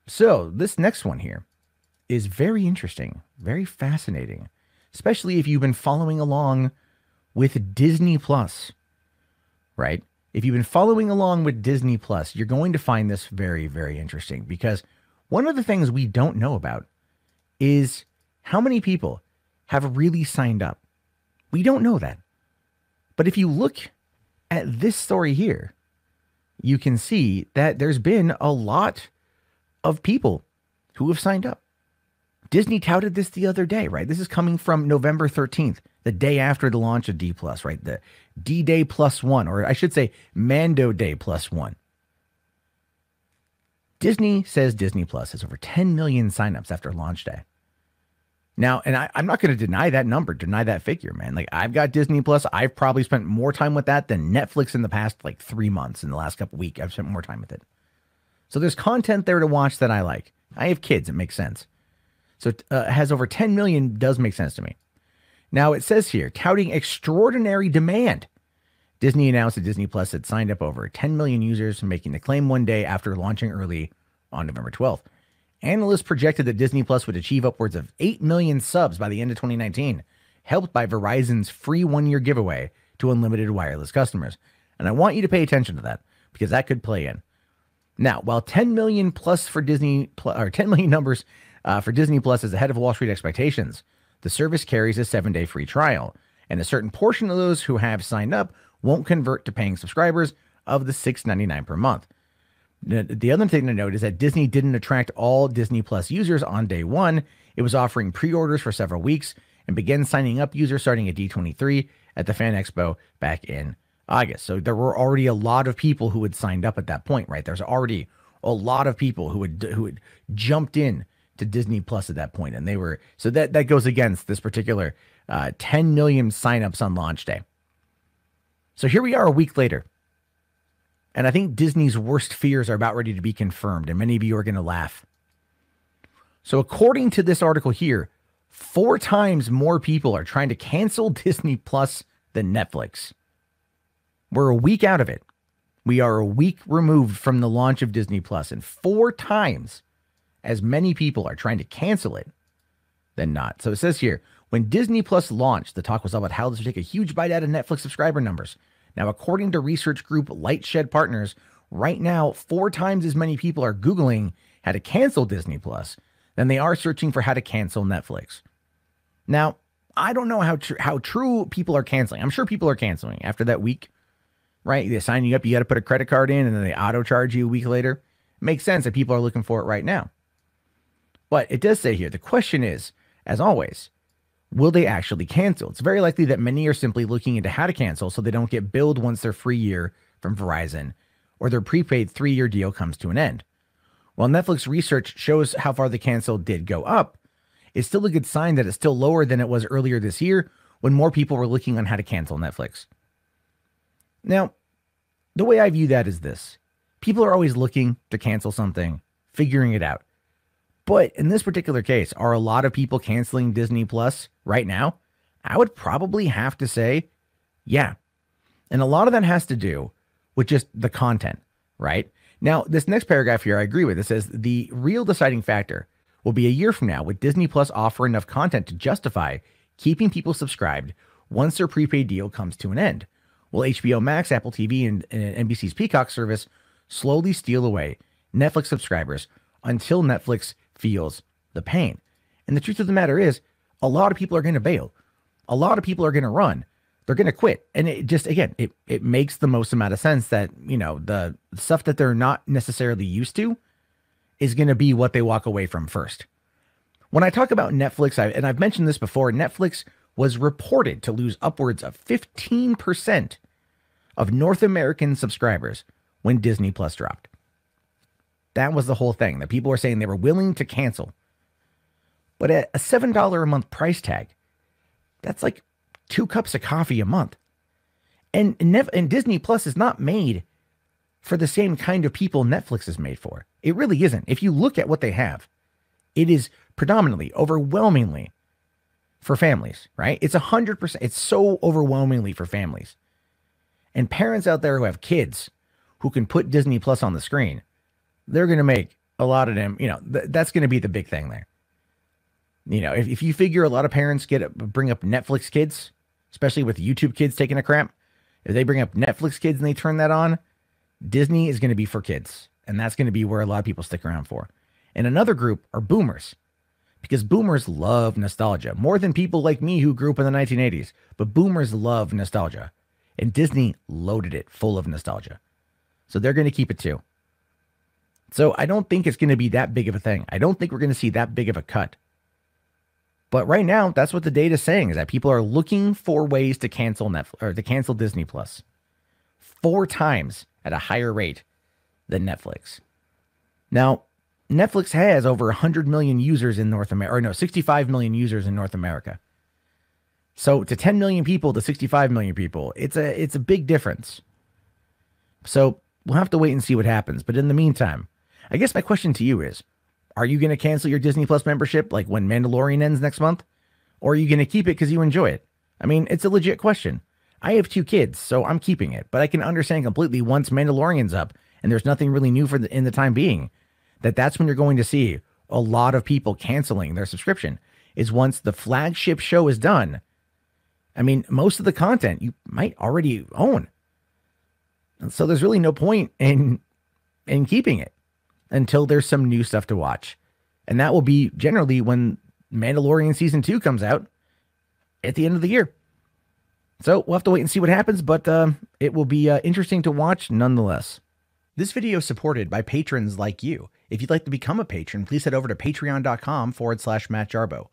So this next one here is very interesting, very fascinating, especially if you've been following along with Disney Plus, right? If you've been following along with Disney Plus, you're going to find this very, very interesting because one of the things we don't know about is how many people have really signed up. We don't know that. But if you look at this story here, you can see that there's been a lot of people who have signed up. Disney touted this the other day, right? This is coming from November 13th, the day after the launch of D Plus, right? The D Day plus one, or I should say Mando Day plus one. Disney says Disney Plus has over 10 million signups after launch day. Now, and I'm not going to deny that number, deny that figure, man. Like, I've got Disney Plus. I've probably spent more time with that than Netflix in the past, like 3 months. In the last couple of weeks, I've spent more time with it. So there's content there to watch that I like. I have kids. It makes sense. So it has over 10 million does make sense to me. Now, it says here, touting extraordinary demand. Disney announced that Disney Plus had signed up over 10 million users, making the claim one day after launching early on November 12th. Analysts projected that Disney Plus would achieve upwards of 8 million subs by the end of 2019, helped by Verizon's free one-year giveaway to unlimited wireless customers. And I want you to pay attention to that because that could play in. Now, while 10 million plus for Disney, or 10 million numbers for Disney Plus is ahead of Wall Street expectations, the service carries a 7-day free trial, and a certain portion of those who have signed up won't convert to paying subscribers of the $6.99 per month. The other thing to note is that Disney didn't attract all Disney Plus users on day one. It was offering pre-orders for several weeks and began signing up users starting at D23 at the Fan Expo back in August. So there were already a lot of people who had signed up at that point, right? There's already a lot of people who had jumped in to Disney Plus at that point, and they were so that goes against this particular 10 million signups on launch day. So here we are a week later. And I think Disney's worst fears are about ready to be confirmed, and many of you are going to laugh. So according to this article here, 4 times more people are trying to cancel Disney Plus than Netflix. We're a week out of it. We are a week removed from the launch of Disney Plus, and 4 times as many people are trying to cancel it than not. So it says here, when Disney Plus launched, the talk was about how this would take a huge bite out of Netflix subscriber numbers. Now, according to research group Lightshed Partners, right now, 4 times as many people are Googling how to cancel Disney Plus than they are searching for how to cancel Netflix. Now, I don't know how true people are canceling. I'm sure people are canceling after that week, right? They sign you up, you got to put a credit card in, and then they auto charge you a week later. It makes sense that people are looking for it right now. But it does say here, the question is, as always, will they actually cancel? It's very likely that many are simply looking into how to cancel so they don't get billed once their free year from Verizon or their prepaid 3-year deal comes to an end. While Netflix research shows how far the cancel did go up, it's still a good sign that it's still lower than it was earlier this year when more people were looking on how to cancel Netflix. Now, the way I view that is this. People are always looking to cancel something, figuring it out. But in this particular case, are a lot of people canceling Disney Plus right now? I would probably have to say, yeah. And a lot of that has to do with just the content, right? Now, this next paragraph here, I agree with. It says the real deciding factor will be a year from now with Disney Plus offer enough content to justify keeping people subscribed once their prepaid deal comes to an end. Will HBO Max, Apple TV, and NBC's Peacock service slowly steal away Netflix subscribers until Netflix feels the pain? And the truth of the matter is, a lot of people are going to bail. A lot of people are going to run. They're going to quit. And it just, again, it makes the most amount of sense that, you know, the stuff that they're not necessarily used to is going to be what they walk away from first. When I talk about Netflix, and I've mentioned this before, Netflix was reported to lose upwards of 15% of North American subscribers when Disney Plus dropped. That was the whole thing, that people were saying they were willing to cancel. But at a $7 a month price tag, that's like 2 cups of coffee a month. And Disney Plus is not made for the same kind of people Netflix is made for. It really isn't. If you look at what they have, it is predominantly, overwhelmingly for families, right? It's 100%. It's so overwhelmingly for families. And parents out there who have kids who can put Disney Plus on the screen, they're going to make a lot of them, that's going to be the big thing there. If you figure a lot of parents bring up Netflix Kids, especially with YouTube Kids taking a crap, if they bring up Netflix Kids and they turn that on, Disney is going to be for kids. And that's going to be where a lot of people stick around for. And another group are boomers, because boomers love nostalgia more than people like me who grew up in the 1980s. But boomers love nostalgia, and Disney loaded it full of nostalgia. So they're going to keep it too. So I don't think it's going to be that big of a thing. I don't think we're going to see that big of a cut. But right now, that's what the data is saying, is that people are looking for ways to cancel Netflix or to cancel Disney Plus 4 times at a higher rate than Netflix. Now, Netflix has over 100 million users in North America, or no, 65 million users in North America. So to 10 million people to 65 million people, it's a big difference. So we'll have to wait and see what happens. But in the meantime, I guess my question to you is, are you going to cancel your Disney Plus membership like when Mandalorian ends next month? Or are you going to keep it because you enjoy it? I mean, it's a legit question. I have 2 kids, so I'm keeping it. But I can understand completely once Mandalorian's up and there's nothing really new in the time being, that's when you're going to see a lot of people canceling their subscription, is once the flagship show is done. I mean, most of the content you might already own. So there's really no point in keeping it until there's some new stuff to watch. And that will be generally when Mandalorian Season 2 comes out at the end of the year. So we'll have to wait and see what happens, but it will be interesting to watch nonetheless. This video is supported by patrons like you. If you'd like to become a patron, please head over to patreon.com/Matt Jarbo.